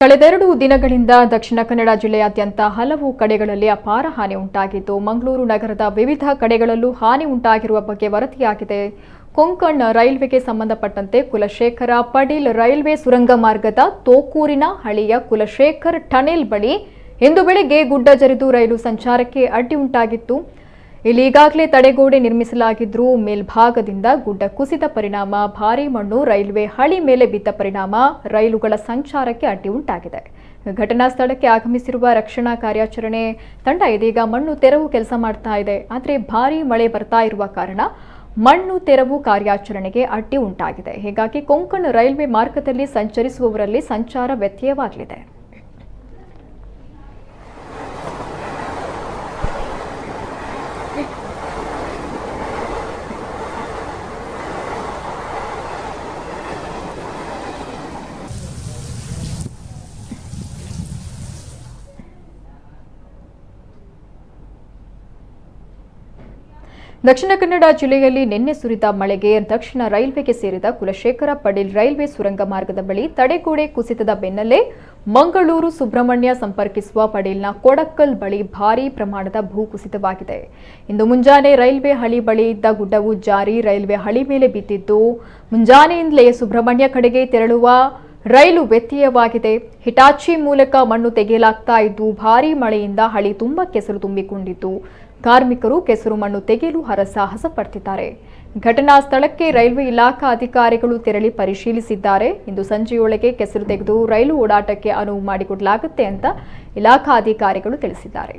ಕಳೆದೆರಡು ದಿನಗಳಿಂದ ದಕ್ಷಿಣ ಕನ್ನಡ ಜಿಲ್ಲೆಯಾದ್ಯಂತ ಹಲವು ಕಡೆಗಳಲ್ಲಿ ಅಪಾರ ಹಾನಿ ಉಂಟಾಗಿದ್ದು ಮಂಗಳೂರು ನಗರದ ವಿವಿಧ ಕಡೆಗಳಲ್ಲೂ ಹಾನಿ ಉಂಟಾಗಿರುವ ಬಗ್ಗೆ ವರದಿಯಾಗಿದೆ. ಕೊಂಕಣ್ ರೈಲ್ವೆಗೆ ಸಂಬಂಧಪಟ್ಟಂತೆ ಕುಲಶೇಖರ ಪಡೀಲ್ ರೈಲ್ವೆ ಸುರಂಗ ಮಾರ್ಗದ ತೋಕೂರಿನ ಹಳಿಯ ಕುಲಶೇಖರ್ ಟನೆಲ್ ಬಳಿ ಇಂದು ಬೆಳಗ್ಗೆ ಗುಡ್ಡ ಜರಿದು ರೈಲು ಸಂಚಾರಕ್ಕೆ ಅಡ್ಡಿ ಉಂಟಾಗಿತ್ತು. ಇಲ್ಲಿ ಈಗಾಗಲೇ ತಡೆಗೋಡೆ ನಿರ್ಮಿಸಲಾಗಿದ್ದರೂ ಮೇಲ್ಭಾಗದಿಂದ ಗುಡ್ಡ ಕುಸಿದ ಪರಿಣಾಮ ಭಾರೀ ಮಣ್ಣು ರೈಲ್ವೆ ಹಳಿ ಮೇಲೆ ಬಿದ್ದ ಪರಿಣಾಮ ರೈಲುಗಳ ಸಂಚಾರಕ್ಕೆ ಅಡ್ಡಿ ಉಂಟಾಗಿದೆ. ಘಟನಾ ಸ್ಥಳಕ್ಕೆ ಆಗಮಿಸಿರುವ ರಕ್ಷಣಾ ಕಾರ್ಯಾಚರಣೆ ತಂಡ ಇದೀಗ ಮಣ್ಣು ತೆರವು ಕೆಲಸ ಮಾಡ್ತಾ ಇದೆ. ಆದರೆ ಭಾರೀ ಮಳೆ ಬರ್ತಾ ಇರುವ ಕಾರಣ ಮಣ್ಣು ತೆರವು ಕಾರ್ಯಾಚರಣೆಗೆ ಅಡ್ಡಿ ಉಂಟಾಗಿದೆ. ಹೀಗಾಗಿ ಕೊಂಕಣ್ ರೈಲ್ವೆ ಮಾರ್ಗದಲ್ಲಿ ಸಂಚರಿಸುವವರಲ್ಲಿ ಸಂಚಾರ ವ್ಯತ್ಯಯವಾಗಲಿದೆ. ದಕ್ಷಿಣ ಕನ್ನಡ ಜಿಲ್ಲೆಯಲ್ಲಿ ನಿನ್ನೆ ಸುರಿದ ಮಳೆಗೆ ದಕ್ಷಿಣ ರೈಲ್ವೆಗೆ ಸೇರಿದ ಕುಲಶೇಖರ ಪಡೀಲ್ ರೈಲ್ವೆ ಸುರಂಗ ಮಾರ್ಗದ ಬಳಿ ತಡೆಗೋಡೆ ಕುಸಿತದ ಬೆನ್ನಲ್ಲೇ ಮಂಗಳೂರು ಸುಬ್ರಹ್ಮಣ್ಯ ಸಂಪರ್ಕಿಸುವ ಪಡೀಲ್ನ ಕೊಡಕ್ಕಲ್ ಬಳಿ ಭಾರೀ ಪ್ರಮಾಣದ ಭೂಕುಸಿತವಾಗಿದೆ. ಇಂದು ಮುಂಜಾನೆ ರೈಲ್ವೆ ಹಳಿ ಬಳಿ ಇದ್ದ ಗುಡ್ಡವು ಜಾರಿ ರೈಲ್ವೆ ಹಳಿ ಮೇಲೆ ಬಿದ್ದಿದ್ದು ಮುಂಜಾನೆಯಿಂದಲೇ ಸುಬ್ರಹ್ಮಣ್ಯ ಕಡೆಗೆ ತೆರಳುವ ರೈಲು ವ್ಯತ್ಯಯವಾಗಿದೆ. ಹಿಟಾಚಿ ಮೂಲಕ ಮಣ್ಣು ತೆಗೆಯಲಾಗ್ತಾ ಇದ್ದು ಭಾರೀ ಮಳೆಯಿಂದ ಹಳಿ ತುಂಬಾ ಕೆಸರು ತುಂಬಿಕೊಂಡಿದ್ದು ಕಾರ್ಮಿಕರು ಕೆಸರು ಮಣ್ಣು ತೆಗೆಯಲು ಹರಸಾಹಸ ಪಡ್ತಿದ್ದಾರೆ. ಘಟನಾ ಸ್ಥಳಕ್ಕೆ ರೈಲ್ವೆ ಇಲಾಖಾ ಅಧಿಕಾರಿಗಳು ತೆರಳಿ ಪರಿಶೀಲಿಸಿದ್ದಾರೆ. ಇಂದು ಸಂಜೆಯೊಳಗೆ ಕೆಸರು ತೆಗೆದು ರೈಲು ಓಡಾಟಕ್ಕೆ ಅನುವು ಮಾಡಿಕೊಡಲಾಗುತ್ತೆ ಅಂತ ಇಲಾಖಾ ಅಧಿಕಾರಿಗಳು ತಿಳಿಸಿದ್ದಾರೆ.